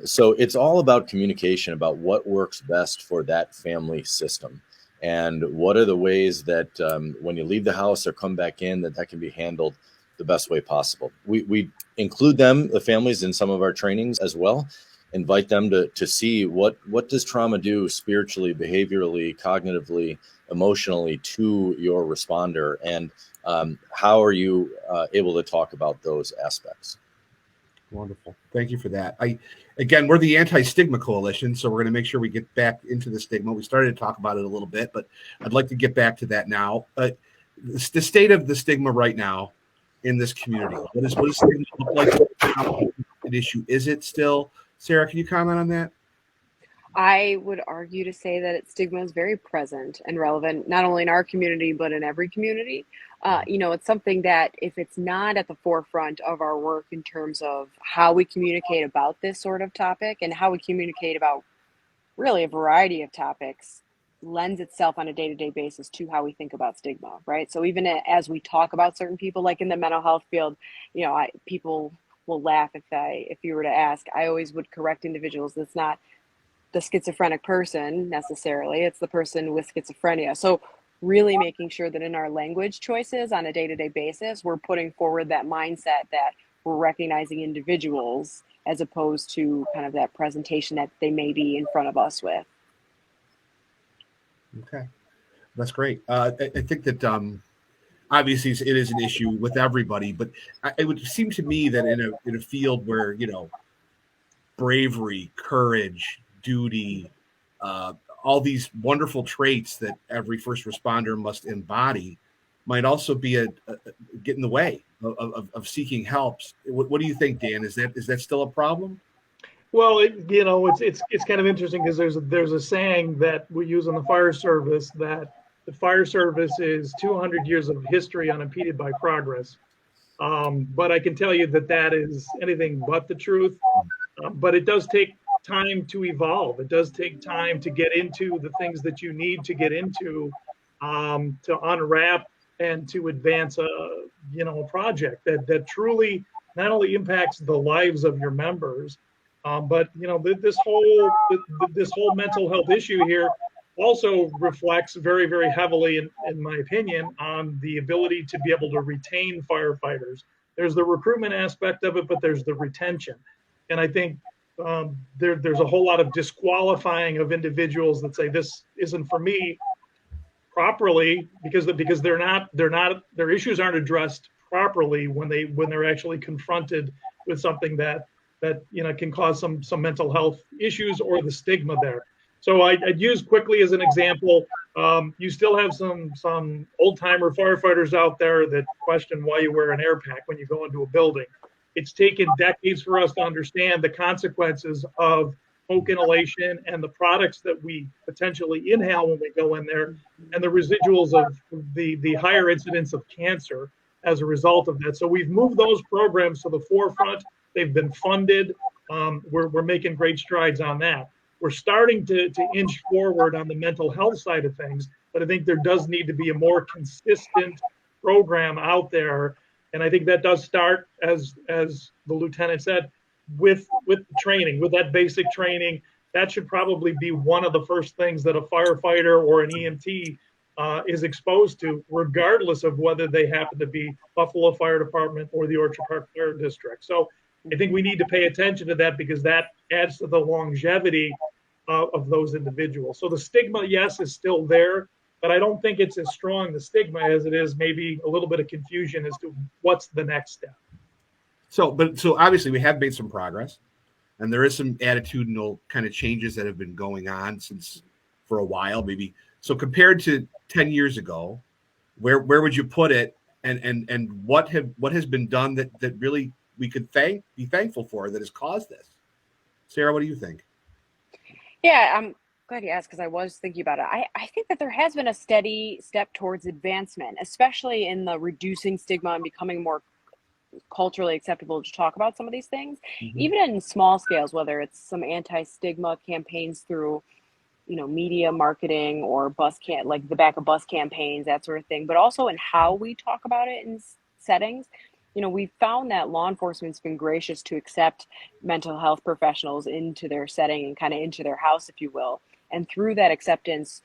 Speaker 10: So it's all about communication about what works best for that family system. And what are the ways that when you leave the house or come back in, that can be handled the best way possible. We include the families, in some of our trainings as well. Invite them to see what does trauma do spiritually, behaviorally, cognitively, emotionally to your responder, and how are you able to talk about those aspects?
Speaker 8: Wonderful. Thank you for that. Again, we're the Anti-Stigma Coalition, so we're going to make sure we get back into the stigma. We started to talk about it a little bit, but I'd like to get back to that now. The state of the stigma right now in this community. What does stigma look like? How big an issue is it still? Sarah, can you comment on that?
Speaker 9: I would argue to say that stigma is very present and relevant, not only in our community, but in every community. It's something that if it's not at the forefront of our work in terms of how we communicate about this sort of topic and how we communicate about really a variety of topics, lends itself on a day-to-day basis to how we think about stigma, right? So even as we talk about certain people, like in the mental health field, people will laugh if you were to ask. I always would correct individuals. That's not the schizophrenic person necessarily, it's the person with schizophrenia. So really making sure that in our language choices on a day-to-day basis, we're putting forward that mindset that we're recognizing individuals as opposed to kind of that presentation that they may be in front of us with.
Speaker 8: Okay, that's great. I think that obviously it is an issue with everybody, but it would seem to me that in a field where bravery, courage, duty, all these wonderful traits that every first responder must embody might also be a get in the way of seeking help. What do you think, Dan? Is that still a problem?
Speaker 12: Well, it's kind of interesting because there's a saying that we use in the fire service that the fire service is 200 years of history unimpeded by progress. But I can tell you that is anything but the truth. But it does take time to evolve. It does take time to get into the things that you need to get into, to unwrap and to advance a project that truly not only impacts the lives of your members, but this whole mental health issue here also reflects very, very heavily, in my opinion, on the ability to be able to retain firefighters. There's the recruitment aspect of it, but there's the retention. And I think there's a whole lot of disqualifying of individuals that say this isn't for me properly because their issues aren't addressed properly when they're actually confronted with something that can cause some mental health issues or the stigma there. So I'd use quickly as an example, you still have some old timer firefighters out there that question why you wear an air pack when you go into a building. It's taken decades for us to understand the consequences of smoke inhalation and the products that we potentially inhale when we go in there, and the residuals of the higher incidence of cancer as a result of that. So we've moved those programs to the forefront. They've been funded. We're making great strides on that. We're starting to inch forward on the mental health side of things, but I think there does need to be a more consistent program out there. And I think that does start, as the lieutenant said, with training, with that basic training. That should probably be one of the first things that a firefighter or an EMT is exposed to, regardless of whether they happen to be Buffalo Fire Department or the Orchard Park Fire District. So I think we need to pay attention to that because that adds to the longevity of those individuals. So the stigma, yes, is still there, but I don't think it's as strong, the stigma, as it is maybe a little bit of confusion as to what's the next step.
Speaker 8: So obviously we have made some progress, and there is some attitudinal kind of changes that have been going on since for a while, maybe. So compared to 10 years ago, where would you put it, and what has been done that really we could be thankful for that has caused this? Sarah, what do you think?
Speaker 9: Yeah, I'm glad you asked because I was thinking about it. I think that there has been a steady step towards advancement, especially in the reducing stigma and becoming more culturally acceptable to talk about some of these things, even in small scales, whether it's some anti-stigma campaigns through, media marketing or like the back of bus campaigns, that sort of thing, but also in how we talk about it in settings. We found that law enforcement's been gracious to accept mental health professionals into their setting and kind of into their house, if you will. And through that acceptance,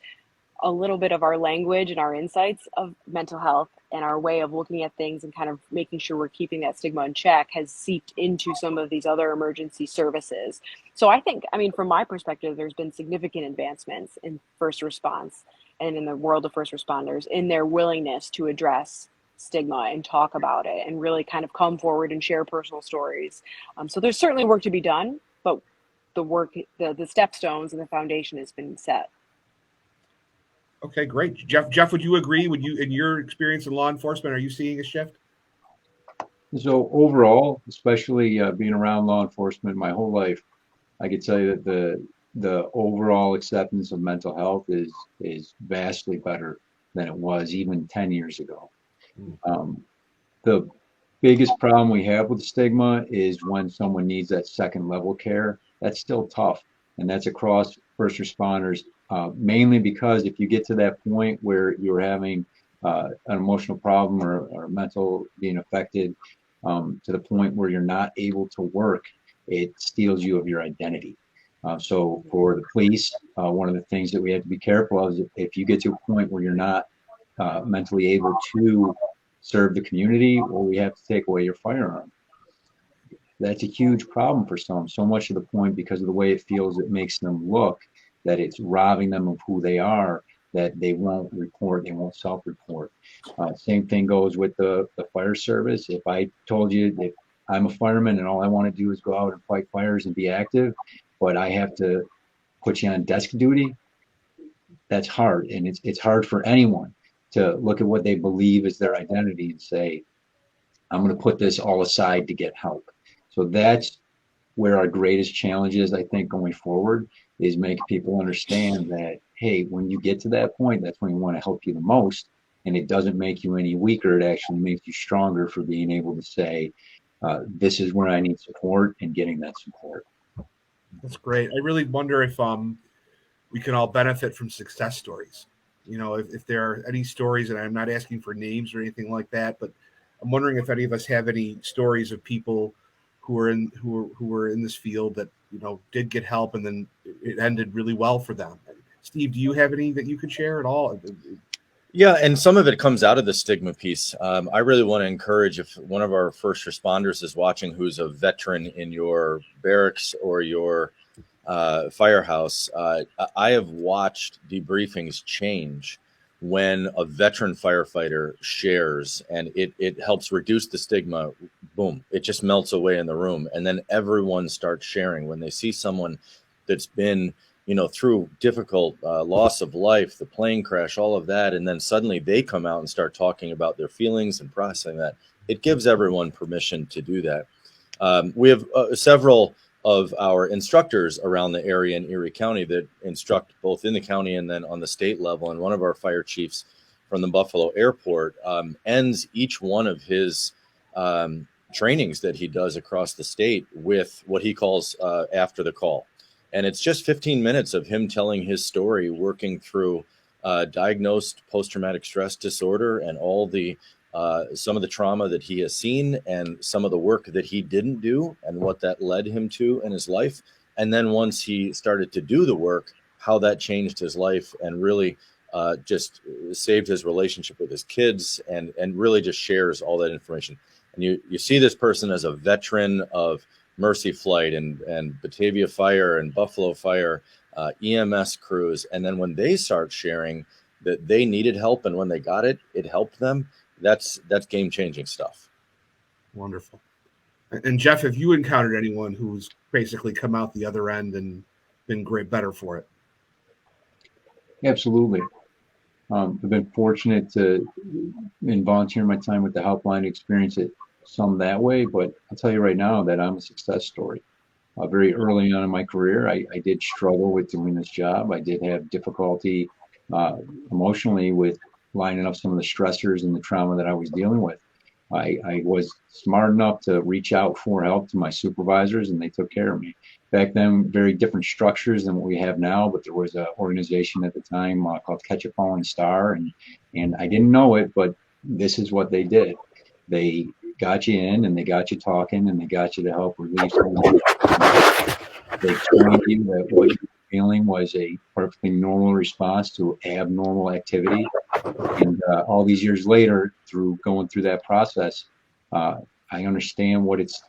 Speaker 9: a little bit of our language and our insights of mental health and our way of looking at things and kind of making sure we're keeping that stigma in check has seeped into some of these other emergency services. So I think, from my perspective, there's been significant advancements in first response and in the world of first responders in their willingness to address stigma and talk about it and really kind of come forward and share personal stories. So there's certainly work to be done, but the stepstones and the foundation has been set.
Speaker 8: Okay, great. Jeff, would you agree? Would you, in your experience in law enforcement, are you seeing a shift?
Speaker 11: So overall, especially being around law enforcement my whole life, I could tell you that the overall acceptance of mental health is vastly better than it was even 10 years ago. The biggest problem we have with stigma is when someone needs that second level care. That's still tough, and that's across first responders, mainly because if you get to that point where you're having an emotional problem or mental being affected to the point where you're not able to work, it steals you of your identity. So for the police, one of the things that we have to be careful of is if you get to a point where you're not mentally able to serve the community, or we have to take away your firearm. That's a huge problem for some, so much to the point because of the way it feels, it makes them look, that it's robbing them of who they are, that they won't report, they won't self-report. Same thing goes with the fire service. If I told you if I'm a fireman and all I want to do is go out and fight fires and be active, but I have to put you on desk duty, that's hard. And it's hard for anyone to look at what they believe is their identity and say, I'm going to put this all aside to get help. So that's where our greatest challenge is, I think, going forward, is make people understand that, hey, when you get to that point, that's when we want to help you the most. And it doesn't make you any weaker. It actually makes you stronger for being able to say, this is where I need support, and getting that support.
Speaker 8: That's great. I really wonder if we can all benefit from success stories. You know, if there are any stories, and I'm not asking for names or anything like that, but I'm wondering if any of us have any stories of people who were in this field that, you know, did get help and then it ended really well for them. Steve, do you have any that you could share at all?
Speaker 10: Yeah, and some of it comes out of the stigma piece. I really want to encourage, if one of our first responders is watching who's a veteran in your barracks or your firehouse, I have watched debriefings change when a veteran firefighter shares, and it helps reduce the stigma. Boom, it just melts away in the room. And then everyone starts sharing when they see someone that's been, you know, through difficult loss of life, the plane crash, all of that. And then suddenly they come out and start talking about their feelings and processing that. It gives everyone permission to do that. We have several of our instructors around the area in Erie County that instruct both in the county and then on the state level. And one of our fire chiefs from the Buffalo airport ends each one of his trainings that he does across the state with what he calls after the call. And it's just 15 minutes of him telling his story, working through diagnosed post-traumatic stress disorder and all the some of the trauma that he has seen and some of the work that he didn't do and what that led him to in his life. And then once he started to do the work, how that changed his life and really just saved his relationship with his kids, and really just shares all that information. And you see this person as a veteran of Mercy Flight and Batavia Fire and Buffalo Fire, EMS crews. And then when they start sharing that they needed help and when they got it, it helped them. That's game-changing stuff.
Speaker 8: Wonderful. And Jeff, have you encountered anyone who's basically come out the other end and been better for it?
Speaker 11: Absolutely. I've been fortunate to, in volunteering my time with the Helpline, experience it some that way, but I'll tell you right now that I'm a success story. Very early on in my career, I did struggle with doing this job. I did have difficulty emotionally with lining up some of the stressors and the trauma that I was dealing with. I was smart enough to reach out for help to my supervisors, and they took care of me. Back then, very different structures than what we have now, but there was an organization at the time called Catch a Falling Star, and I didn't know it, but this is what they did. They got you in, and they got you talking, and they got you to help relieve some of They explained to you that what you were feeling was a perfectly normal response to abnormal activity. And all these years later, through going through that process, I understand what it's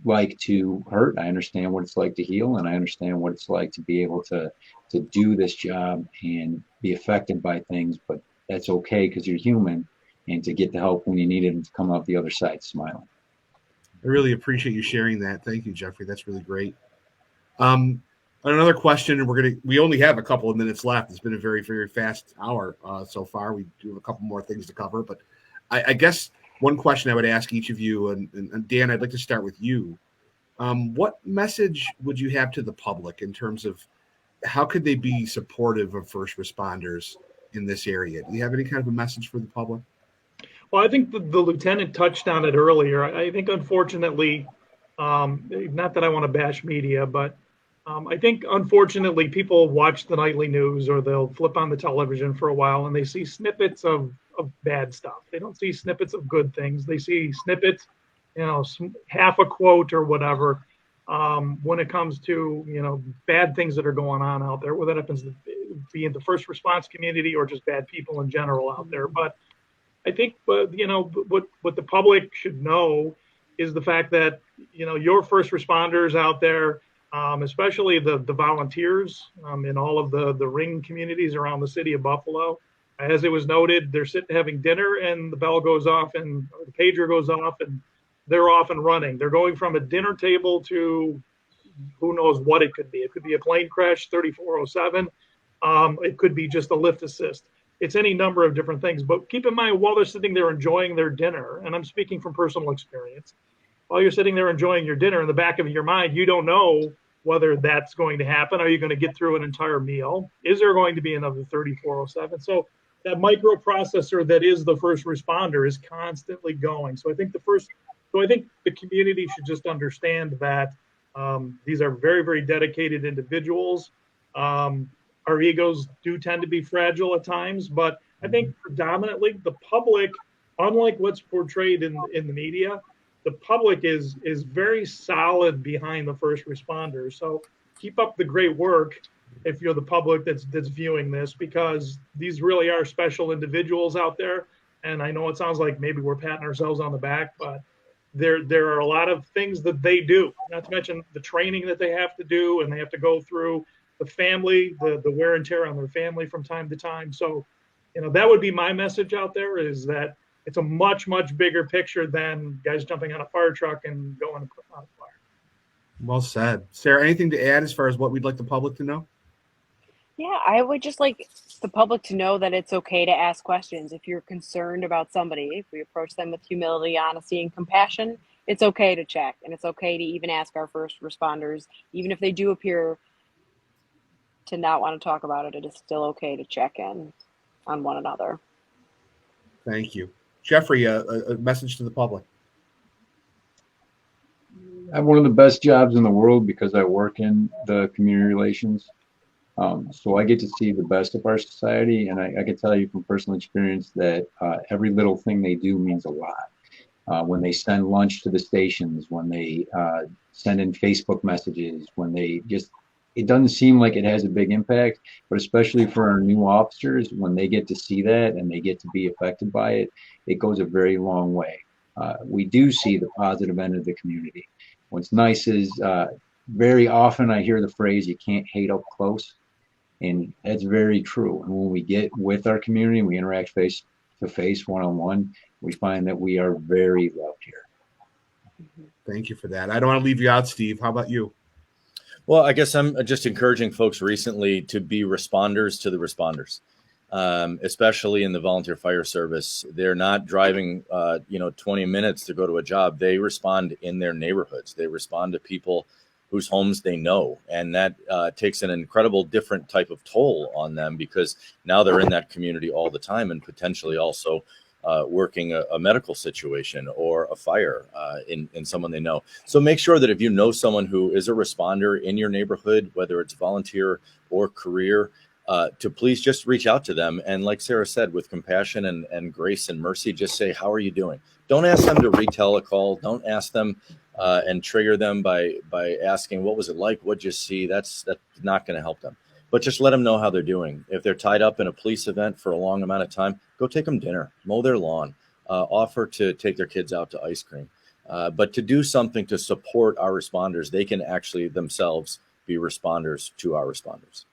Speaker 11: like to hurt. I understand what it's like to heal, and I understand what it's like to be able to do this job and be affected by things. But that's okay, because you're human, and to get the help when you need it and to come out the other side smiling.
Speaker 8: I really appreciate you sharing that. Thank you, Jeffrey. That's really great. Another question, and we only have a couple of minutes left. It's been a very, very fast hour so far. We do have a couple more things to cover, but I guess one question I would ask each of you, and Dan, I'd like to start with you. What message would you have to the public in terms of how could they be supportive of first responders in this area? Do you have any kind of a message for the public?
Speaker 12: Well, I think the lieutenant touched on it earlier. I think, unfortunately, not that I want to bash media, but I think, unfortunately, people watch the nightly news or they'll flip on the television for a while and they see snippets of bad stuff. They don't see snippets of good things. They see snippets, half a quote or whatever, when it comes to, bad things that are going on out there, whether that happens to be in the first response community or just bad people in general out there. But I think, what the public should know is the fact that, your first responders out there, especially the volunteers in all of the ring communities around the city of Buffalo. As it was noted, they're sitting having dinner and the bell goes off and the pager goes off and they're off and running. They're going from a dinner table to who knows what it could be. It could be a plane crash, 3407. It could be just a lift assist. It's any number of different things. But keep in mind, while they're sitting there enjoying their dinner, and I'm speaking from personal experience, while you're sitting there enjoying your dinner, in the back of your mind, you don't know whether that's going to happen. Are you going to get through an entire meal? Is there going to be another 3407? So that microprocessor that is the first responder is constantly going. So I think the community should just understand that these are very, very dedicated individuals. Our egos do tend to be fragile at times, but I think predominantly the public, unlike what's portrayed in the media, the public is very solid behind the first responders. So keep up the great work if you're the public that's viewing this, because these really are special individuals out there. And I know it sounds like maybe we're patting ourselves on the back, but there are a lot of things that they do, not to mention the training that they have to do, and they have to go through the family, the wear and tear on their family from time to time. So, that would be my message out there, is that it's a much, much bigger picture than guys jumping on a fire truck and going to put out a fire.
Speaker 8: Well said. Sarah, anything to add as far as what we'd like the public to know?
Speaker 9: Yeah, I would just like the public to know that it's okay to ask questions. If you're concerned about somebody, if we approach them with humility, honesty, and compassion, it's okay to check. And it's okay to even ask our first responders, even if they do appear to not want to talk about it, it is still okay to check in on one another.
Speaker 8: Thank you. Jeffrey, a message to the public.
Speaker 11: I have one of the best jobs in the world because I work in the community relations. So I get to see the best of our society, and I can tell you from personal experience that every little thing they do means a lot. When they send lunch to the stations, when they send in Facebook messages, when they just, it doesn't seem like it has a big impact, but especially for our new officers, when they get to see that and they get to be affected by it, it goes a very long way. We do see the positive end of the community. What's nice is very often I hear the phrase, you can't hate up close. And that's very true. And when we get with our community, we interact face to face, one-on-one, we find that we are very loved here.
Speaker 8: Thank you for that. I don't want to leave you out, Steve. How about you?
Speaker 10: Well, I guess I'm just encouraging folks recently to be responders to the responders, especially in the volunteer fire service. They're not driving, 20 minutes to go to a job. They respond in their neighborhoods. They respond to people whose homes they know. And that takes an incredible different type of toll on them, because now they're in that community all the time and potentially also working a medical situation or a fire in someone they know. So make sure that if you know someone who is a responder in your neighborhood, whether it's volunteer or career, to please just reach out to them. And like Sarah said, with compassion and grace and mercy, just say, how are you doing? Don't ask them to retell a call. Don't ask them and trigger them by asking, what was it like? What'd you see? That's not going to help them. But just let them know how they're doing. If they're tied up in a police event for a long amount of time, go take them dinner, mow their lawn, offer to take their kids out to ice cream. But to do something to support our responders, they can actually themselves be responders to our responders.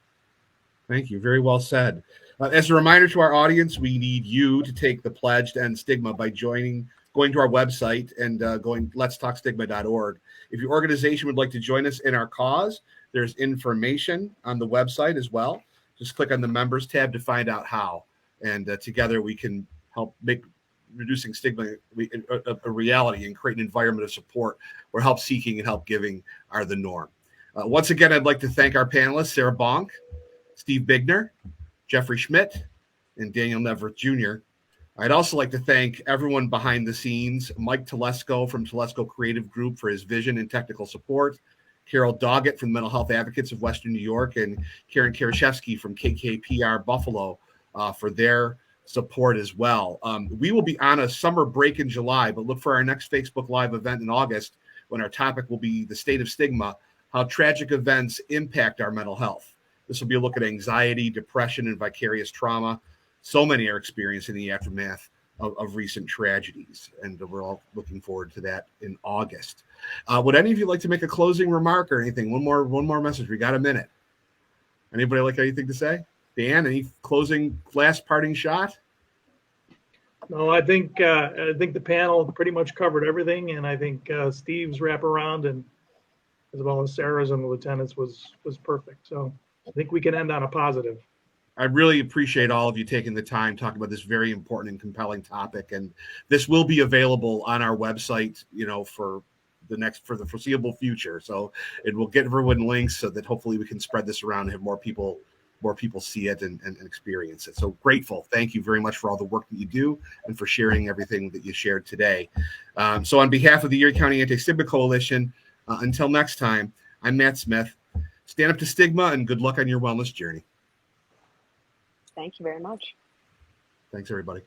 Speaker 8: Thank you. Very well said. As a reminder to our audience, we need you to take the pledge to end stigma by going to our website and going letstalkstigma.org. If your organization would like to join us in our cause, there's information on the website as well. Just click on the members tab to find out how. And together we can help make reducing stigma a reality and create an environment of support where help seeking and help giving are the norm. Once again, I'd like to thank our panelists, Sarah Bonk, Steve Biegner, Jeffrey Schmidt, and Daniel Neaverth Jr. I'd also like to thank everyone behind the scenes, Mike Telesco from Telesco Creative Group for his vision and technical support, Carol Doggett from the Mental Health Advocates of Western New York, and Karen Karaszewski from KKPR Buffalo for their support as well. We will be on a summer break in July, but look for our next Facebook Live event in August when our topic will be the state of stigma, how tragic events impact our mental health. This will be a look at anxiety, depression, and vicarious trauma. So many are experiencing the aftermath of recent tragedies, and we're all looking forward to that in August. Would any of you like to make a closing remark or anything? One more message. We got a minute. Anybody like anything to say? Dan, any closing, last parting shot?
Speaker 12: No, I think the panel pretty much covered everything, and I think Steve's wraparound and as well as Sarah's and the lieutenants was perfect. So I think we can end on a positive.
Speaker 8: I really appreciate all of you taking the time talking about this very important and compelling topic. And this will be available on our website, for the foreseeable future. So it will get everyone links so that hopefully we can spread this around and have more people see it and experience it. So grateful. Thank you very much for all the work that you do and for sharing everything that you shared today. So on behalf of the Erie County Anti-Stigma Coalition, until next time, I'm Matt Smith. Stand up to stigma and good luck on your wellness journey.
Speaker 9: Thank you very much.
Speaker 8: Thanks, everybody.